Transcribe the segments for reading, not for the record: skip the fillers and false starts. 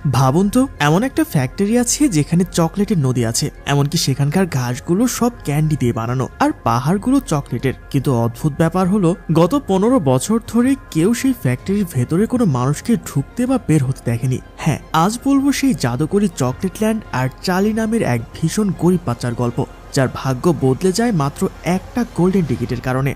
ভাবুন তো, এমন একটা ফ্যাক্টরি আছে যেখানে চকলেটের নদী আছে, এমনকি সেখানকার ঘাসগুলো সব ক্যান্ডি দিয়ে বানানো আর পাহাড়গুলো চকলেটের। কিন্তু অদ্ভুত ব্যাপার হলো, গত 15 বছর ধরে কেউ সেই ফ্যাক্টরির ভেতরে কোনো মানুষকে ঢুকতে বা বের হতে দেখেনি। হ্যাঁ, আজ বলবো সেই জাদুকরী চকলেট ল্যান্ড আর চার্লি নামের এক ভীষণ গরিব বাচ্চার গল্প, যার ভাগ্য বদলে যায় মাত্র একটা গোল্ডেন টিকিটের কারণে।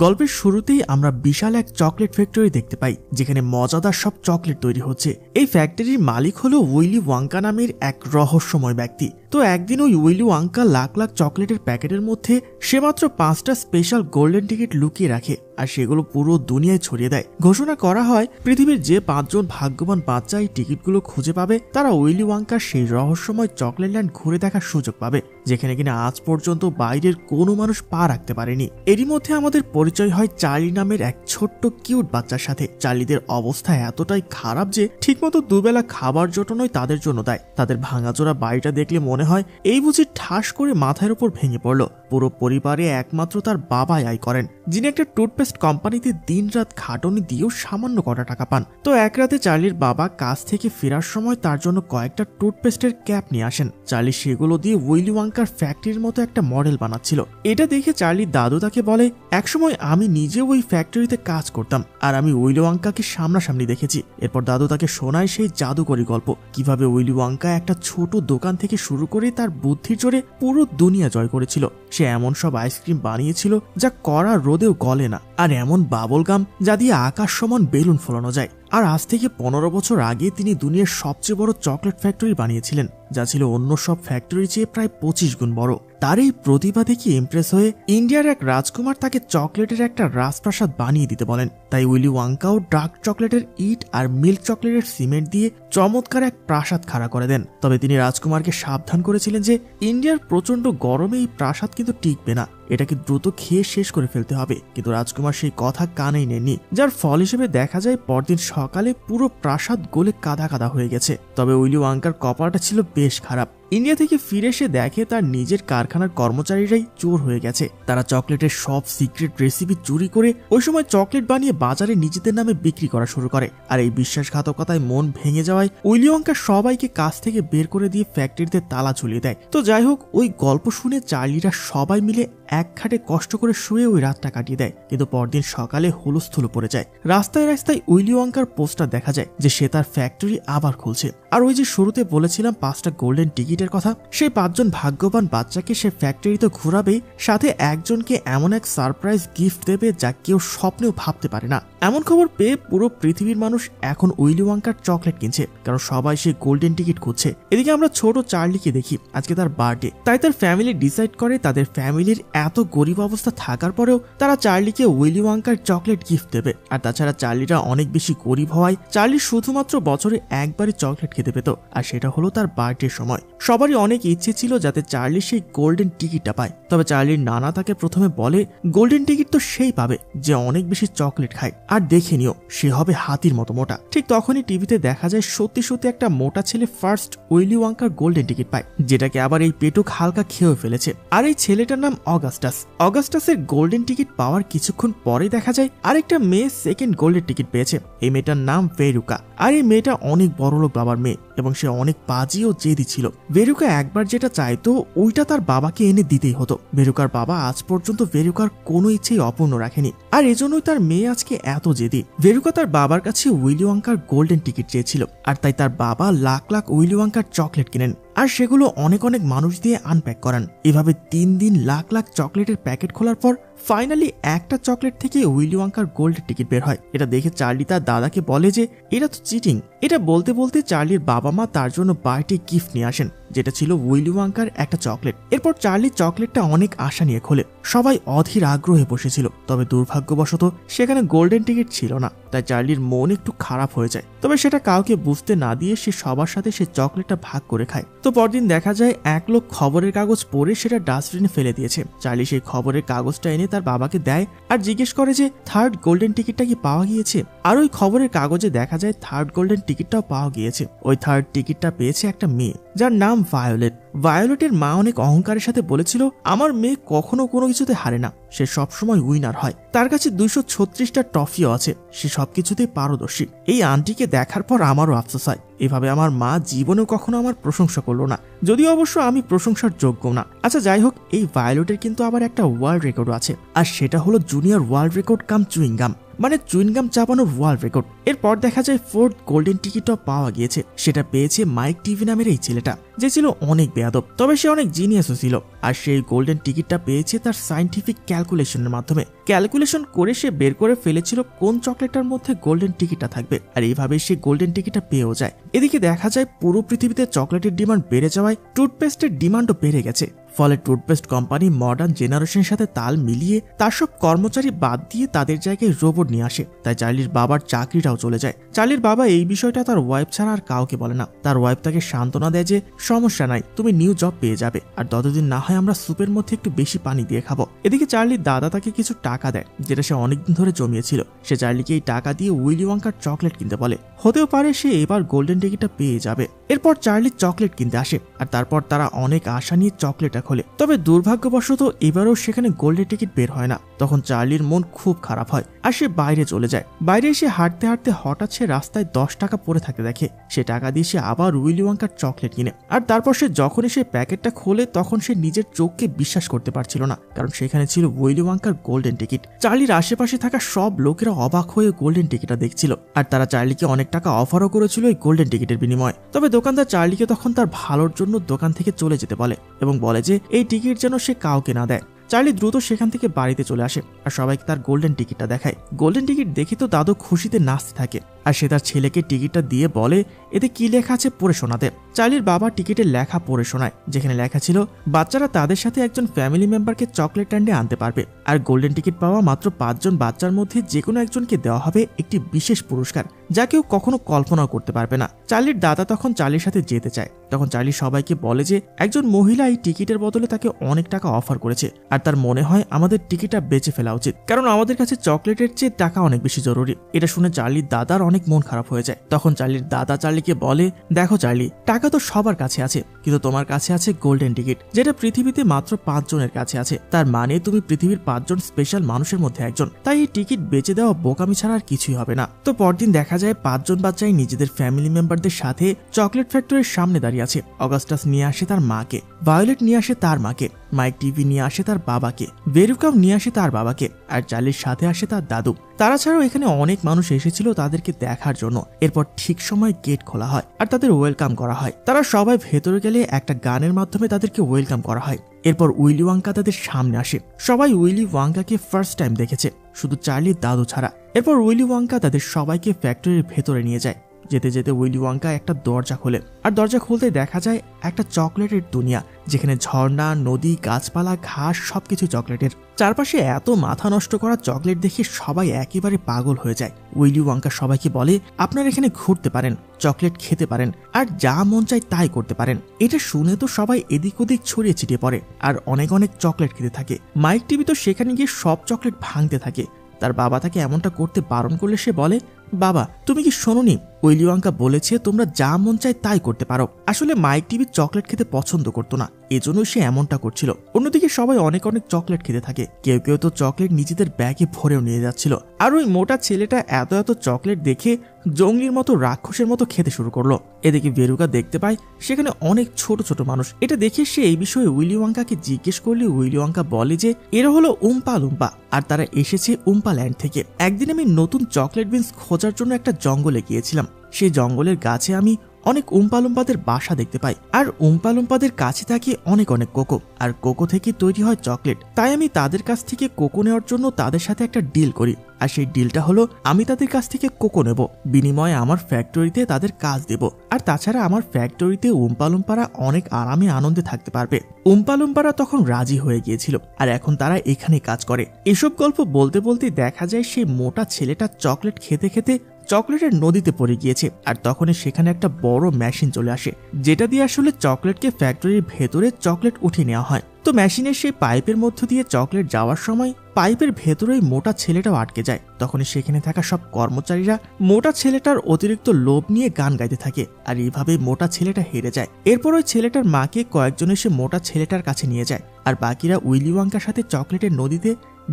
গল্পের শুরুতেই আমরা বিশাল এক চকলেট ফ্যাক্টরি দেখতে পাই, যেখানে মজাদার সব চকলেট তৈরি হচ্ছে। এই ফ্যাক্টরির মালিক হলো উইলি ওয়াঙ্কা নামের এক রহস্যময় ব্যক্তি। তো একদিন ওই উইলি ওয়াঙ্কা লাখ লাখ চকলেটের প্যাকেটের মধ্যে সে মাত্র 5টা স্পেশাল গোল্ডেন টিকিট লুকিয়ে রাখে আর সেগুলো পুরো দুনিয়ায় ছড়িয়ে দেয়। ঘোষণা করা হয়, পৃথিবীর যে 5 জন ভাগ্যবান বাচ্চা এই টিকিটগুলো খুঁজে পাবে তারা উইলি ওয়াঙ্কার সেই রহস্যময় চকলেট ল্যান্ড ঘুরে দেখার সুযোগ পাবে, যেখানে কিনা আজ পর্যন্ত বাইরের কোনো মানুষ পা রাখতে পারেনি। এরই মধ্যে আমাদের পরিচয় হয় চার্লি নামের এক ছোট্ট কিউট বাচ্চার সাথে। চার্লিদের অবস্থা এতটাই খারাপ যে ঠিকমতো দুবেলা খাবার জোটানোই তাদের জন্য দায়। তাদের ভাঙাচোরা বাড়িটা দেখলে মনে হয় এই বুঝি ঠাস করে মাথার উপর ভেঙে পড়লো। পুরো পরিবারে একমাত্র তার বাবাই আয় করেন, যিনি একটা টুথপেস্ট কোম্পানিতে দিন রাত খাটনি দিয়েও সামান্য কটা টাকা পান। তো এক রাতে চার্লির বাবা কাজ থেকে ফেরার সময় তার জন্য কয়েকটা টুথপেস্টের ক্যাপ নিয়ে আসেন। চার্লি সেগুলো দিয়ে উইলি ওয়াঙ্কার ফ্যাক্টরির মতো একটা মডেল বানাচ্ছিল। এটা দেখে চার্লির দাদু তাকে বলে, একসময় আমি নিজেও ওই ফ্যাক্টরিতে কাজ করতাম আর আমি উইলি ওয়াঙ্কাকে সামনাসামনি দেখেছি। এরপর দাদু তাকে শোনায় সেই জাদুকরী গল্প, কিভাবে উইলি ওয়াঙ্কা একটা ছোট দোকান থেকে শুরু করে তার বুদ্ধির জোরে পুরো দুনিয়া জয় করেছিল। সে এমন সব আইসক্রিম বানিয়েছিল যা কড়া রোদেও গলে না, আর এমন বাবল গাম যা দিয়ে আকাশ সমান বেলুন ফোলানো যায়। আর আজ থেকে 15 বছর আগে তিনি দুনিয়ার সবচেয়ে বড় চকলেট ফ্যাক্টরি বানিয়েছিলেন, যা ছিল অন্য সব ফ্যাক্টরির চেয়ে প্রায় 25 গুণ বড়। তার এই প্রতিভা দেখে ইমপ্রেস হয়ে ইন্ডিয়ার এক রাজকুমার তাকে চকলেটের একটা রাজপ্রাসাদ বানিয়ে দিতে বলেন। তাই উইলি ওয়াঙ্কাও ডার্ক চকলেটের ইট আর মিল্ক চকলেটের সিমেন্ট দিয়ে চমৎকার এক প্রাসাদ খাড়া করে দেন। তবে তিনি রাজকুমারকে সাবধান করেছিলেন যে ইন্ডিয়ার প্রচন্ড গরমে এই প্রাসাদ কিন্তু টিকবে না, এটাকে দ্রুত খেয়ে শেষ করে ফেলতে হবে। কিন্তু রাজকুমার সেই কথা কানেই নেননি, যার ফল হিসেবে দেখা যায় পরদিন সকালে পুরো প্রাসাদ গলে কাদা কাদা হয়ে গেছে। তবে উইলি ওয়াঙ্কার কপালটা ছিল বেশ খারাপ। ইন্ডিয়া থেকে ফিরে এসে দেখে তার নিজের কারখানার কর্মচারীরাই চোর হয়ে গেছে। তারা চকলেটের সব সিক্রেট রেসিপি চুরি করে ওই সময় চকলেট বানিয়ে বাজারে নিজেদের নামে বিক্রি করা শুরু করে। আর এই বিশ্বাসঘাতকতায় মন ভেঙে যাওয়ায় উইলি ওয়াঙ্কা সবাইকে কাজ থেকে বের করে দিয়ে ফ্যাক্টরিতে তালা ঝুলিয়ে দেয়। তো যাই হোক, ওই গল্প শুনে চার্লিরা সবাই মিলে এক খাটে কষ্ট করে শুয়ে ওই রাতটা কাটিয়ে দেয়। কিন্তু পরদিন সকালে হুলস্থুল পড়ে যায়। রাস্তায় রাস্তায় উইলি ওয়াঙ্কার পোস্টার দেখা যায় যে সে তার ফ্যাক্টরি আবার খুলছে। আর ওই যে শুরুতে বলেছিলাম 5টা গোল্ডেন টিকিটের কথা, সেই 5 জন ভাগ্যবান বাচ্চাকে সে ফ্যাক্টরি তো ঘুরাবেই, সাথে একজনকে এমন এক সারপ্রাইজ গিফট দেবে যা কেউ স্বপ্নেও ভাবতে পারে না। এমন খবর পেয়ে পুরো পৃথিবীর মানুষ এখন উইলি ওয়াঙ্কার চকলেট কিনছে, কারণ সবাই সেই গোল্ডেন টিকিট খুঁজছে। এদিকে আমরা ছোট চার্লিকে দেখি, আজকে তার বার্থডে, তাই তার ফ্যামিলি ডিসাইড করে তাদের ফ্যামিলির এত গরিব অবস্থা থাকার পরেও তারা চার্লিকে উইলি ওয়াঙ্কার চকলেট গিফট দেবে। আর তাছাড়া চার্লিরা অনেক বেশি গরিব হওয়ায় চার্লি শুধুমাত্র বছরে একবারই চকলেট খেতে পেত, আর সেটা হলো তার বার্থডের সময়। সবারই অনেক ইচ্ছে ছিল যাতে চার্লি সেই গোল্ডেন টিকিটটা পায়। তবে চার্লির নানা তাকে প্রথমে বলে, গোল্ডেন টিকিট তো সেই পাবে যে অনেক বেশি চকলেট খায়, আর দেখে নিও সে হবে হাতির মতো মোটা। ঠিক তখনই টিভিতে দেখা যায় সত্যি সত্যি একটা মোটা ছেলে ফার্স্ট উইলি ওয়াঙ্কার গোল্ডেন টিকিট পায়, যেটাকে আবার এই পেটুক হালকা খেয়েও ফেলেছে। আর এই ছেলেটার নাম অগাস্টাস। অগাস্টাসের গোল্ডেন টিকিট পাওয়ার কিছুক্ষণ পরে দেখা যায় আরেকটা মেয়ে সেকেন্ড গোল্ডেন টিকিট পেয়েছে। এই মেয়েটার নাম ভেরুকা। আর এই মেয়েটা অনেক বড়লোক বাবার মেয়ে এবং সে অনেক বাজি ও জেদি ছিল। ভেরুকা একবার যেটা চাইতো ওইটা তার বাবাকে এনে দিতেই হতো। ভেরুকার বাবা আজ পর্যন্ত ভেরুকার কোনো ইচ্ছেই অপূর্ণ রাখেনি, আর এজন্যই তার মেয়ে আজকে এত জেদি। ভেরুকা তার বাবার কাছে উইলি ওয়াঙ্কার গোল্ডেন টিকিট চেয়েছিল, আর তাই তার বাবা লাখ লাখ উইলি ওয়াঙ্কার চকলেট কিনেন আর সেগুলো অনেক অনেক মানুষ দিয়ে আনপ্যাক করান। এভাবে 3 দিন লাখ লাখ চকলেটের প্যাকেট খোলার পর ফাইনালি একটা চকলেট থেকে উইলি ওয়াঙ্কার গোল্ডেন টিকিট বের হয়। এটা দেখে চার্লি তার দাদাকে বলে যে এটা তো চিটিং। এটা বলতে বলতে চার্লির বাবা মা তার জন্য বার্থডে গিফট নিয়ে আসেন, যেটা ছিল উইলি ওয়াঙ্কার একটা চকলেট। এরপর চার্লি চকলেটটা অনেক আশা নিয়ে খোলে। সবাই অধীর আগ্রহে বসেছিল, তবে দুর্ভাগ্যবশত সেখানে গোল্ডেন টিকিট ছিল না। তাই চার্লির মন একটু খারাপ হয়ে যায়, তবে সেটা কাউকে বুঝতে না দিয়ে সে সবার সাথে সে চকলেটটা ভাগ করে খায়। তো পরদিন দেখা যায় এক লোক খবরের কাগজ পড়ে সেটা ডাস্টবিনে ফেলে দিয়েছে। চার্লি সেই খবরের কাগজটা এনে তার বাবাকে দেয় আর জিজ্ঞেস করে যে থার্ড গোল্ডেন টিকিটটা কি পাওয়া গিয়েছে। আর ওই খবরের কাগজে দেখা যায় থার্ড গোল্ডেন টিকিটটাও পাওয়া গিয়েছে। ওই থার্ড টিকিটটা পেয়েছে একটা মেয়ে, যার নাম ভায়োলেট। ভায়োলেটের মা অনেক অহংকারের সাথে বলেছিল, আমার মেয়ে কখনো কোনো কিছুতে হারে না, সে সবসময় উইনার হয়, তার কাছে 236টা ট্রফিও আছে, সে সবকিছুতেই পারদর্শী। এই আন্টিকে দেখার পর আমারও আফসোস হয়, এভাবে আমার মা জীবনেও কখনো আমার প্রশংসা করলো না, যদিও অবশ্য আমি প্রশংসার যোগ্য না। আচ্ছা যাই হোক, এই ভায়োলেটের কিন্তু আবার একটা ওয়ার্ল্ড রেকর্ডও আছে, আর সেটা হলো জুনিয়র ওয়ার্ল্ড রেকর্ড কাম চুইংগাম, মানে চুইনগাম চাপানোর ওয়ার্ল্ড রেকর্ড। এরপর দেখা যায় 4th গোল্ডেন টিকিটও পাওয়া গিয়েছে, সেটা পেয়েছে মাইক টিভি নামের এই ছেলেটা, যে ছিল অনেক বেয়াদব, তবে সে অনেক জিনিয়াসও ছিল। আর সেই গোল্ডেন টিকিটটা পেয়েছে তার সায়েন্টিফিক ক্যালকুলেশনের মাধ্যমে। ক্যালকুলেশন করে সে বের করে ফেলেছিল কোন চকলেটটার মধ্যে গোল্ডেন টিকিটটা থাকবে, আর এইভাবে সে গোল্ডেন টিকিটটা পেয়েও যায়। এদিকে দেখা যায় পুরো পৃথিবীতে চকলেটের ডিমান্ড বেড়ে যাওয়ায় টুথপেস্টের ডিমান্ডও বেড়ে গেছে, ফলে টুথপেস্ট কোম্পানি মডার্ন জেনারেশনের সাথে তাল মিলিয়ে তার সব কর্মচারী বাদ দিয়ে তাদের জায়গায় রোবট নিয়ে আসে, তাই চার্লির বাবার চাকরিটাও চলে যায়। চার্লির বাবা এই বিষয়টা তার ওয়াইফ ছাড়া আর কাউকে বলে না। তার ওয়াইফ তাকে সান্ত্বনা দেয় যে সমস্যা নাই, তুমি নিউ জব পেয়ে যাবে, আর ততদিন না হয় আমরা স্যুপের মধ্যে একটু বেশি পানি দিয়ে খাবো। এদিকে চার্লির দাদা তাকে কিছু টাকা দেয়, যেটা সে অনেকদিন ধরে জমিয়েছিল। সে চার্লিকে এই টাকা দিয়ে উইলি ওয়াঙ্কার চকলেট কিনতে বলে, হতেও পারে সে এবার গোল্ডেন টিকিটটা পেয়ে যাবে। এরপর চার্লি চকলেট কিনতে আসে, আর তারপর তারা অনেক আশা নিয়ে চকলেটটা খোলে, তবে দুর্ভাগ্যবশত এবারও সেখানে গোল্ডেন টিকিট বের হয় না। তখন চার্লির মন খুব খারাপ হয়, আর সে বাইরে চলে যায়। বাইরে এসে হাঁটতে হাঁটতে হঠাৎ সে রাস্তায় 10 টাকা পড়ে থাকতে দেখে। সে টাকা দিয়ে সে আবার উইলি ওয়াঙ্কার চকলেট কিনে, আর তারপর সে যখনই সে প্যাকেটটা খোলে তখন সে নিজের চোখকে বিশ্বাস করতে পারছিল না, কারণ সেখানে ছিল উইলি ওয়াঙ্কার গোল্ডেন টিকিট। চার্লির আশেপাশে থাকা সব লোকেরা অবাক হয়ে গোল্ডেন টিকিটটা দেখছিল, আর তারা চার্লিকে অনেক টাকা অফারও করেছিল এই গোল্ডেন টিকিটের বিনিময়ে। তবে দোকানদার চার্লিকে তখন তার ভালোর জন্য দোকান থেকে চলে যেতে বলে, এবং বলে যে এই টিকিট যেন সে কাউকে না দেয়। চার্লি দ্রুত সেখান থেকে বাড়িতে চলে আসে, আর সবাইকে তার গোল্ডেন টিকিটটা দেখায়। গোল্ডেন টিকিট দেখে তো দাদু খুশিতে নাচতে থাকে, আর সে তার ছেলেকে টিকিটটা দিয়ে বলে এতে কি লেখা আছে পড়ে শোনাতে। চার্লির বাবা টিকিটের লেখা পড়ে শোনায়, যেখানে লেখা ছিল বাচ্চারা তাদের সাথে একজন ফ্যামিলি মেম্বারকে চকলেট টান্ডে আনতে পারবে, আর গোল্ডেন টিকিট পাওয়া মাত্র 5 জন বাচ্চার মধ্যে যে কোনো একজনকে দেওয়া হবে একটি বিশেষ পুরস্কার, যা কেউ কখনো কল্পনাও করতে পারবে না। চার্লির দাদা তখন চার্লির সাথে যেতে চায়, তখন চার্লি সবাইকে বলে যে একজন মহিলা এই টিকিটের বদলে তাকে অনেক টাকা অফার করেছে, আর তার মনে হয় আমাদের টিকিটটা বেচে ফেলা উচিত, কারণ আমাদের কাছে চকলেটের চেয়ে টাকা অনেক বেশি জরুরি। এটা শুনে চার্লির দাদার অনেক মন খারাপ হয়ে যায়। তখন চার্লির দাদা চার্লিকে বলে, দেখো চার্লি, টাকা তো সবার কাছে আছে, কিন্তু তোমার কাছে আছে গোল্ডেন টিকিট, যেটা পৃথিবীতে মাত্র 5 জনের কাছে আছে। তার মানে তুমি পৃথিবীর 5 জন স্পেশাল মানুষের মধ্যে একজন, তাই এই টিকিট বেচে দেওয়া বোকামি ছাড়া আর কিছুই হবে না। তো পরদিন দেখা যায় 5 জন বাচ্চাই নিজেদের ফ্যামিলি মেম্বারদের সাথে চকলেট ফ্যাক্টরির সামনে দাঁড়িয়ে আছে। অগাস্টাস নিয়ে আসে তার মাকে, ভায়োলেট নিয়ে আসে তার মাকে, মাইক টিভি নিয়ে আসে তার বাবাকে, ভেরুকাও নিয়ে আসে তার বাবাকে, আর চার্লির সাথে আসে তার দাদু। তারা ছাড়াও এখানে অনেক মানুষ এসেছিল তাদেরকে দেখার জন্য। এরপর ঠিক সময় গেট খোলা হয়, আর তাদের ওয়েলকাম করা হয়। তারা সবাই ভেতরে গেলে একটা গানের মাধ্যমে তাদেরকে ওয়েলকাম করা হয়। এরপর উইলি ওয়াঙ্কা তাদের সামনে আসে। সবাই উইলি ওয়াঙ্কাকে ফার্স্ট টাইম দেখেছে, শুধু চার্লির দাদু ছাড়া। এরপর উইলি ওয়াঙ্কা তাদের সবাইকে ফ্যাক্টরির ভেতরে নিয়ে যায়। যেতে যেতে উইলি ওয়াঙ্কা একটা দরজা খোলে, আর দরজা খুলতে দেখা যায় একটা চকলেটের দুনিয়া, যেখানে ঝর্ণা, নদী, গাছপালা, ঘাস সবকিছু চকলেটের। চারপাশে এত মাথা নষ্ট করা চকলেট দেখে সবাই একেবারে পাগল হয়ে যায়। উইলি ওয়াঙ্কা সবাইকে বলে, আপনারা এখানে ঘুরতে পারেন, চকলেট খেতে পারেন, আর যা মন চায় তাই করতে পারেন। এটা শুনে তো সবাই এদিক ওদিক ছড়িয়ে ছিটিয়ে পড়ে, আর অনেক অনেক চকলেট খেতে থাকে। মাইক টিভি তো সেখানে গিয়ে সব চকলেট ভাঙতে থাকে। তার বাবা তাকে এমনটা করতে বারণ করলে সে বলে, বাবা তুমি কি শোনোনি, উইলি ওয়াঙ্কা বলেছে তোমরা যা মন চায় তাই করতে পারো। আসলে মাইক টিভি চকলেট খেতে পছন্দ করতো না, এজন্যই সে এমনটা করছিল। অন্যদিকে সবাই অনেক অনেক চকলেট খেতে থাকে, কেউ কেউ তো চকলেট নিজেদের ব্যাগে ভরেও নিয়ে যাচ্ছিল। আর ওই মোটা ছেলেটা এত এত চকলেট দেখে জঙ্গলির মতো রাক্ষসের মতো খেতে শুরু করলো। এদিকে ভেরুকা দেখতে পায় সেখানে অনেক ছোট ছোট মানুষ। এটা দেখে সে এই বিষয়ে উইলি ওয়াঙ্কাকে জিজ্ঞেস করলে উইলি ওয়াঙ্কা বলে যে এরা হলো উম্পা লুম্পা, আর তারা এসেছে উম্পা ল্যান্ড থেকে। একদিন আমি নতুন চকলেট বিনস খোঁজার জন্য একটা জঙ্গলে গিয়েছিলাম। সেই জঙ্গলের গাছে আমি অনেক উম্পালুম্পাদের বাসা দেখতে পাই, আর উম্পালুম্পাদের কাছে থাকে অনেক অনেক কোকো, আর কোকো থেকে তৈরি হয় চকলেট। তাই আমি তাদের কাছ থেকে কোকো নেওয়ার জন্য তাদের সাথে একটা ডিল করি, আর সেই ডিলটা হলো আমি তাদের কাছ থেকে কোকো নেব, বিনিময়ে আমার ফ্যাক্টরিতে তাদের কাজ দেব। আর তাছাড়া আমার ফ্যাক্টরিতে উম্পালুম্পারা অনেক আরামে আনন্দে থাকতে পারবে। উম্পালুম্পারা তখন রাজি হয়ে গিয়েছিল, আর এখন তারা এখানে কাজ করে। এসব গল্প বলতে বলতে দেখা যায় সেই মোটা ছেলেটা চকলেট খেতে খেতে চকলেটের নদীতে পড়ে গিয়েছে। আর তখনই সেখানে একটা বড় মেশিন চলে আসে, যেটা দিয়ে আসলে চকলেটকে ফ্যাক্টরির ভেতরে চকলেট উঠিয়ে নেওয়া হয়। তো মেশিনের সেই পাইপের মধ্য দিয়ে চকলেট যাওয়ার সময় পাইপের ভেতরেই মোটা ছেলেটাও আটকে যায়। তখনই সেখানে থাকা সব কর্মচারীরা মোটা ছেলেটার অতিরিক্ত লোভ নিয়ে গান গাইতে থাকে, আর এইভাবেই মোটা ছেলেটা হেরে যায়। এরপর ওই ছেলেটার মাকে কয়েকজন এসে মোটা ছেলেটার কাছে নিয়ে যায়, আর বাকিরা উইলি ওয়াঙ্কার সাথে চকলেটের নদীতে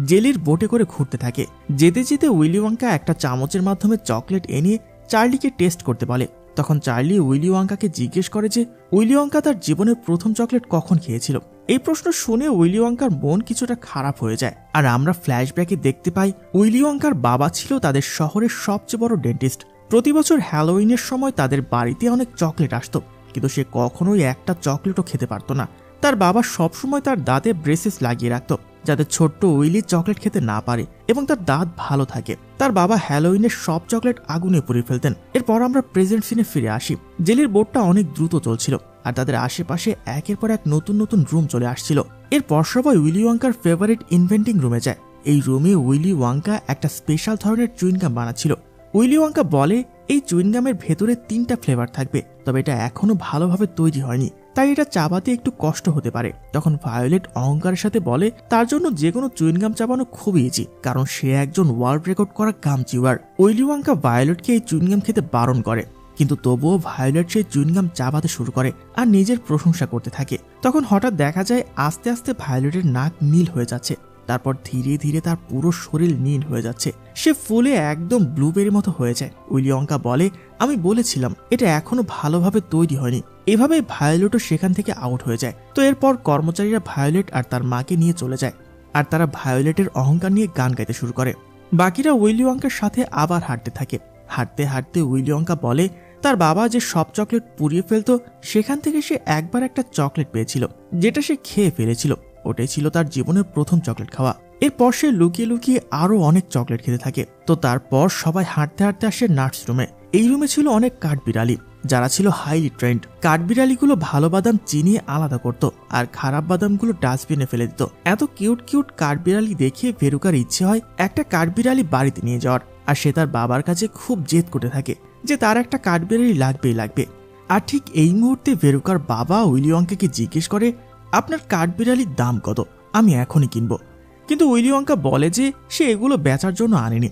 জেলির বোটে করে ঘুরতে থাকে। যেতে যেতে উইলি ওয়াঙ্কা একটা চামচের মাধ্যমে চকলেট এনে চার্লিকে টেস্ট করতে বলে। তখন চার্লি উইলি ওয়াঙ্কাকে জিজ্ঞেস করে যে উইলি ওয়াঙ্কা তার জীবনের প্রথম চকলেট কখন খেয়েছিল। এই প্রশ্ন শুনে উইলি ওয়াঙ্কার মন কিছুটা খারাপ হয়ে যায়। আর আমরা ফ্ল্যাশব্যাকে দেখতে পাই উইলি ওয়াঙ্কার বাবা ছিল তাদের শহরের সবচেয়ে বড় ডেন্টিস্ট। প্রতি বছর হ্যালোউইনের সময় তাদের বাড়িতে অনেক চকলেট আসতো, কিন্তু সে কখনোই একটা চকলেটও খেতে পারত না। তার বাবা সবসময় তার দাঁতে ব্রেসেস লাগিয়ে রাখত, যাতে ছোট্ট উইলি চকলেট খেতে না পারে এবং তার দাঁত ভালো থাকে। তার বাবা হ্যালোউইনের সব চকলেট আগুনে পুড়িয়ে ফেলতেন। এরপর আমরা প্রেজেন্ট সিনে ফিরে আসি। জেলির বোটটা অনেক দ্রুত চলছিল, আর তাদের আশেপাশে একের পর এক নতুন নতুন রুম চলে আসছিল। এরপর সবাই উইলি ওয়াঙ্কার ফেভারিট ইনভেন্টিং রুমে যায়। এই রুমে উইলি ওয়াঙ্কা একটা স্পেশাল ধরনের চুইনগাম বানাচ্ছিল। উইলি ওয়াঙ্কা বলে এই চুইনগামের ভেতরে 3টা ফ্লেভার থাকবে, তবে এটা এখনো ভালোভাবে তৈরি হয়নি, তাই এটা চাবাতে একটু কষ্ট হতে পারে। তখন ভায়োলেট অহংকারের সাথে বলে তার জন্য যে কোনো চুইনগাম চাবানো খুবই ইজি, কারণ সে একজন ওয়ার্ল্ড রেকর্ড করা গাম চিওয়ার। উইলি ওয়াঙ্কা ভায়োলেটকে এই চুইনগাম খেতে বারণ করে, কিন্তু তবুও ভায়োলেট সেই চুইনগাম চাবাতে শুরু করে আর নিজের প্রশংসা করতে থাকে। তখন হঠাৎ দেখা যায় আস্তে আস্তে ভায়োলেটের নাক নীল হয়ে যাচ্ছে, তারপর ধীরে ধীরে তার পুরো শরীর নীল হয়ে যাচ্ছে। সে ফুলে একদম ব্লুবেরির মতো হয়ে যায়। উইলি ওয়াঙ্কা বলে আমি বলেছিলাম এটা এখনো ভালোভাবে তৈরি হয়নি। এভাবে ভায়োলেটও সেখান থেকে আউট হয়ে যায়। তো এরপর কর্মচারীরা ভায়োলেট আর তার মাকে নিয়ে চলে যায়, আর তারা ভায়োলেটের অহংকার নিয়ে গান গাইতে শুরু করে। বাকিরা উইলি ওয়াঙ্কার সাথে আবার হাঁটতে থাকে। হাঁটতে হাঁটতে উইলি ওয়াঙ্কা বলে তার বাবা যে সব চকলেট পুড়িয়ে ফেলতো সেখান থেকে সে একবার একটা চকলেট পেয়েছিল, যেটা সে খেয়ে ফেলেছিল। ওটাই ছিল তার জীবনের প্রথম চকলেট খাওয়া। এরপর সে লুকিয়ে লুকিয়ে আরো অনেক চকলেট খেতে থাকে। তো তারপর সবাই হাঁটতে হাঁটতে আসে নাটস রুমে। এই রুমে ছিল অনেক কাঠবিড়ালি, যারা ছিল হাইলি ট্রেন্ড। কাঠবিড়ালিগুলো ভালো বাদাম চিনিয়ে আলাদা করত, আর খারাপ বাদামগুলো ডাস্টবিনে ফেলে দিত। এত কিউট কিউট কাঠবিড়ালি দেখে ভেরুকার ইচ্ছে হয় একটা কাঠবিড়ালি বাড়িতে নিয়ে যাওয়ার, আর সে তার বাবার কাছে খুব জেদ করতে থাকে যে তার একটা কাঠবিড়ালি লাগবেই লাগবে। আর ঠিক এই মুহূর্তে ভেরুকার বাবা উইলি ওয়াঙ্কাকে জিজ্ঞেস করে আপনার কাঠবিড়ালির দাম কত, আমি এখনই কিনবো। কিন্তু উইলি ওয়াঙ্কা বলে যে সে এগুলো বেচার জন্য আনেনি।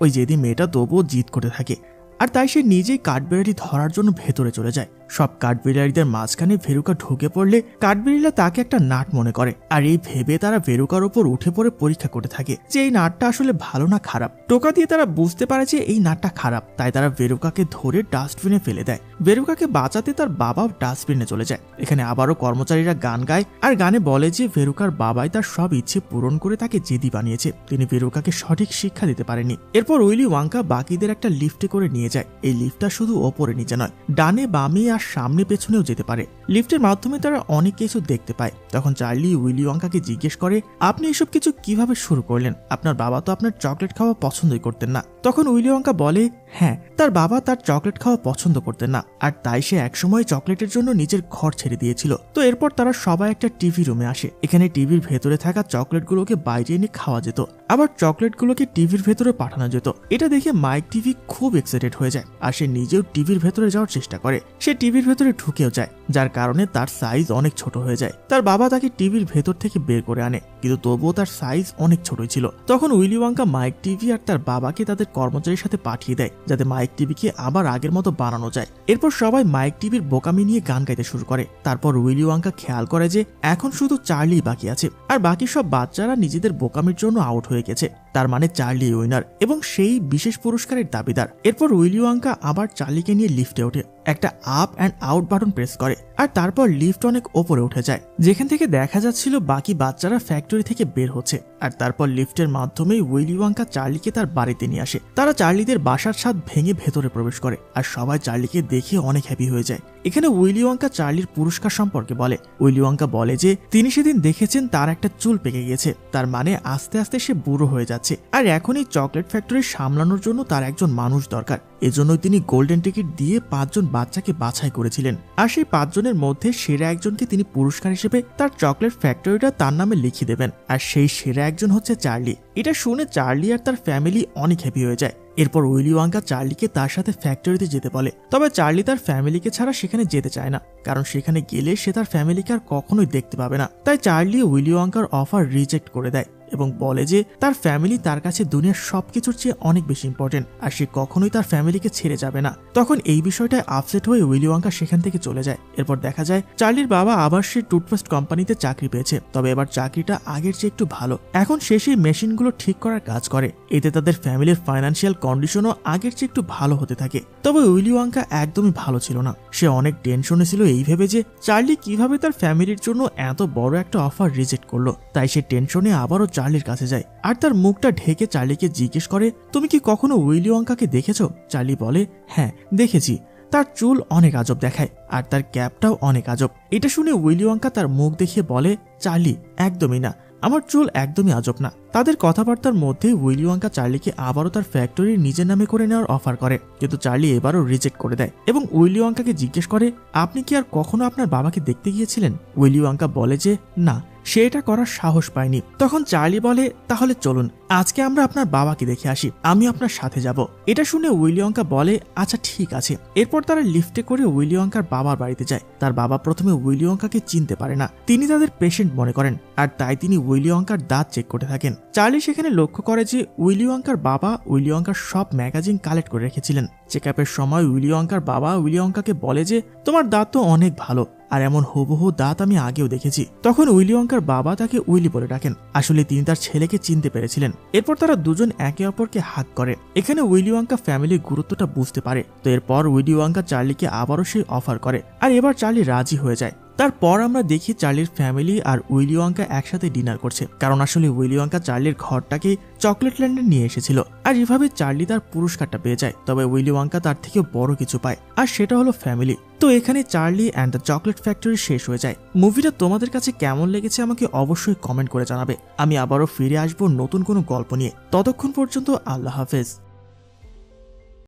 ওই জেদি মেয়েটা তবুও জিদ করতে থাকে, আর তাই সে নিজেই কাঠবিড়ালি ধরার জন্য ভেতরে চলে যায়। সব কাঠবিড়ালিদের মাঝখানে ভেরুকা ঢুকে পড়লে কাঠবিড়ালিরা তাকে একটা নাট মনে করে, আর এই ভেবে তারা ভেরুকার উপর উঠে পড়ে পরীক্ষা করতে থাকে যে এই নাটটা আসলে ভালো না খারাপ। টোকা দিয়ে তারা বুঝতে পারে যে এই নাটটা খারাপ, তাই তারা ভেরুকাকে ধরে ডাস্টবিনে ফেলে দেয়। ভেরুকাকে বাঁচাতে তার বাবাও ডাস্টবিনে চলে যায়। এখানে আবারও কর্মচারীরা গান গায়, আর গানে বলে যে ভেরুকার বাবাই তার সব ইচ্ছে পূরণ করে তাকে জেদি বানিয়েছে, তিনি ভেরুকাকে সঠিক শিক্ষা দিতে পারেনি। এরপর উইলি ওয়াঙ্কা বাকিদের একটা লিফটে করে নিয়ে যায়। এই লিফটটা শুধু ওপরে নিচে নয়, ডানে বামে আর সামনে পেছনেও যেতে পারে। লিফটের মাধ্যমে তারা অনেক কিছু দেখতে পায়। তখন চার্লি উইলি ওয়াঙ্কাকে জিজ্ঞেস করে আপনি এসব কিছু কিভাবে শুরু করলেন, আপনার বাবা তো আপনার চকলেট খাওয়া পছন্দই করতেন না। তখন উইলি ওয়াঙ্কা বলে হ্যাঁ, তার বাবা তার চকলেট খাওয়া পছন্দ করতেন না, আর তাই সে একসময় চকলেটের জন্য নিজের ঘর ছেড়ে দিয়েছিল। তো এরপর তারা সবাই একটা টিভি রুমে আসে। এখানে টিভির ভেতরে থাকা চকলেটগুলোকে বাইরে এনে খাওয়া যেত, আবার চকলেটগুলোকে টিভির ভেতরে পাঠানো যেত। এটা দেখে মাইক টিভি খুব এক্সাইটেড হয়ে যায়, আর সে নিজেও টিভির ভেতরে যাওয়ার চেষ্টা করে। সে টিভির ভেতরে ঢুকেও যায়, যার কারণে তার সাইজ অনেক ছোট হয়ে যায়। তার বাবা তাকে টিভির ভেতর থেকে বের করে আনে, কিন্তু তবুও তার সাইজ অনেক ছোটই ছিল। তখন উইলি ওয়াঙ্কা মাইক টিভি আর তার বাবাকে তাদের কর্মচারীর সাথে পাঠিয়ে দেয়, যাতে মাইক টিভিকে আবার আগের মতো বানানো যায়। এরপর সবাই মাইক টিভির বোকামি নিয়ে গান গাইতে শুরু করে। তারপর উইলি ওয়াঙ্কা খেয়াল করে যে এখন শুধু চার্লি বাকি আছে, আর বাকি সব বাচ্চারা নিজেদের বোকামির জন্য আউট হয়ে গেছে। তার মানে চার্লি উইনার এবং সেই বিশেষ পুরস্কারের দাবিদার। এরপর উইলি ওয়াঙ্কা আবার চার্লিকে নিয়ে লিফটে ওঠে, একটা up and out button press করে, আর তারপর লিফট অনেক ওপরে উঠে যায়, যেখান থেকে দেখা যাচ্ছিল বাকি বাচ্চারা ফ্যাক্টরি থেকে বের হচ্ছে। আর তারপর লিফটের মাধ্যমে উইলি ওয়াঙ্কা চার্লিকে তার বাড়িতে নিয়ে আসে। তারা চার্লিদের বাসার ছাদ ভেঙে ভেতরে প্রবেশ করে, আর সবাই চার্লিকে দেখে অনেক হ্যাপি হয়ে যায়। এখানে উইলি ওয়াঙ্কা চার্লির পুরস্কার সম্পর্কে বলে। উইলি ওয়াঙ্কা বলে যে তিনি সেদিন দেখেছেন তার একটা চুল পেকে গেছে, তার মানে আস্তে আস্তে সে বুড়ো হয়ে যাচ্ছে, আর এখন এই চকলেট ফ্যাক্টরি সামলানোর জন্য তার একজন মানুষ দরকার। এজন্যই তিনি গোল্ডেন টিকিট দিয়ে 5 জন বাচ্চাকে বাছাই করেছিলেন, আর সেই 5 জনের মধ্যে সেরা একজনকে তিনি পুরস্কার হিসেবে তার চকলেট ফ্যাক্টরিটা তার নামে লিখে দেবেন, আর সেই সেরা একজন হচ্ছে চার্লি। এটা শুনে চার্লি আর তার ফ্যামিলি অনেক হ্যাপি হয়ে যায়। এরপর উইলি ওয়াঙ্কা চার্লিকে তার সাথে ফ্যাক্টরিতে যেতে বলে, তবে চার্লি তার ফ্যামিলিকে ছাড়া সেখানে যেতে চায় না, কারণ সেখানে গেলে সে তার ফ্যামিলিকে আর কখনোই দেখতে পাবে না। তাই চার্লি উইলি ওয়াঙ্কার অফার রিজেক্ট করে দেয় এবং বলে যে তার ফ্যামিলি তার কাছে দুনিয়ার সবকিছুর চেয়ে অনেক বেশি ইম্পর্টেন্ট, আর সে কখনোই তার ফ্যামিলিকে ছেড়ে যাবে না। তখন এই বিষয়টায় আপসেট হয়ে উইলি ওয়াঙ্কা সেখান থেকে চলে যায়। এরপর দেখা যায় চার্লির বাবা আবার সে টুথপেস্ট কোম্পানিতে চাকরি পেয়েছে, তবে এবার চাকরিটা আগের চেয়ে একটু ভালো। এখন সে সেই মেশিনগুলো ঠিক করার কাজ করে, এতে তাদের ফ্যামিলির ফাইন্যান্সিয়াল কন্ডিশনও আগের চেয়ে একটু ভালো হতে থাকে। তবে উইলি ওয়াঙ্কা একদমই ভালো ছিল না, সে অনেক টেনশনে ছিল এই ভেবে যে চার্লি কিভাবে তার ফ্যামিলির জন্য এত বড় একটা অফার রিজেক্ট করলো। তাই সে টেনশনে আবারও চার্লির কাছে যায় আর তার মুখটা ঢেকে চার্লিকে জিজ্ঞেস করে, তুমি কি কখনো উইলি ওয়াঙ্কাকে দেখেছো? চার্লি বলে, হ্যাঁ দেখেছি, তার চুল অনেক আজব দেখায় আর তার ক্যাপটাও অনেক আজব। এটা শুনে উইলি ওয়াঙ্কা তার মুখ দেখিয়ে বলে, চার্লি একদমই না, আমার চুল একদমই আজব না। তাদের কথাবার্তার মধ্যে উইলি ওয়াঙ্কা চার্লিকে আবারও তার ফ্যাক্টরি নিজের নামে করে নেওয়ার অফার করে, কিন্তু চার্লি এবারও রিজেক্ট করে দেয় এবং উইলি ওয়াঙ্কাকে জিজ্ঞেস করে, আপনি কি আর কখনো আপনার বাবাকে দেখতে গিয়েছিলেন? উইলি ওয়াঙ্কা বলে যে না, সে এটা করার সাহস পায়নি। তখন চার্লি বলে, তাহলে চলুন আজকে আমরা আপনার বাবাকে দেখে আসি, আমি আপনার সাথে যাব। এটা শুনে উইলি ওয়াঙ্কা বলে, আচ্ছা ঠিক আছে। এরপর তারা লিফটে করে উইলি ওয়াঙ্কার বাবার বাড়িতে যায়। তার বাবা প্রথমে উইলি ওয়াঙ্কাকে চিনতে পারে না, তিনি তাদের পেশেন্ট মনে করেন, আর তাই তিনি উইলি ওয়াঙ্কার দাঁত চেক করতে থাকেন। চার্লি সেখানে লক্ষ্য করে যে উইলি ওয়াঙ্কার বাবা উইলি ওয়াঙ্কার সব ম্যাগাজিন কালেক্ট করে রেখেছিলেন। চেকআপের সময় উইলি ওয়াঙ্কার বাবা উইলি ওয়াঙ্কাকে বলে যে তোমার দাঁত তো অনেক ভালো, আর এমন হুবহু দাঁত আমি আগেও দেখেছি। তখন উইলি ওয়াঙ্কার বাবা তাকে উইলি বলে ডাকেন, আসলে তিনি তার ছেলেকে চিনতে পেরেছিলেন। এরপর তারা দুজন একে অপরকে হাগ করে। এখানে উইলি ওয়াঙ্কা ফ্যামিলির গুরুত্বটা বুঝতে পারে। তো এরপর উইলি ওয়াঙ্কা চার্লিকে আবারও সেই অফার করে, আর এবার চার্লি রাজি হয়ে যায়। তারপর আমরা দেখি চার্লির ফ্যামিলি আর উইলি ওয়াঙ্কা একসাথে ডিনার করছে, কারণ আসলে উইলি ওয়াঙ্কা চার্লির ঘরটাকে চকলেট ল্যান্ডে নিয়ে এসেছিল, আর এভাবে চার্লি তার পুরস্কারটা পেয়ে যায়। তবে উইলি ওয়াঙ্কা তার থেকেও বড় কিছু পায়, আর সেটা হলো ফ্যামিলি। তো এখানে Charlie and the chocolate factory শেষ হয়ে যায়। মুভিটা তোমাদের কাছে কেমন লেগেছে আমাকে অবশ্যই কমেন্ট করে জানাবে। আমি আবারও ফিরে আসবো নতুন কোনো গল্প নিয়ে। ততক্ষণ পর্যন্ত আল্লাহ হাফেজ।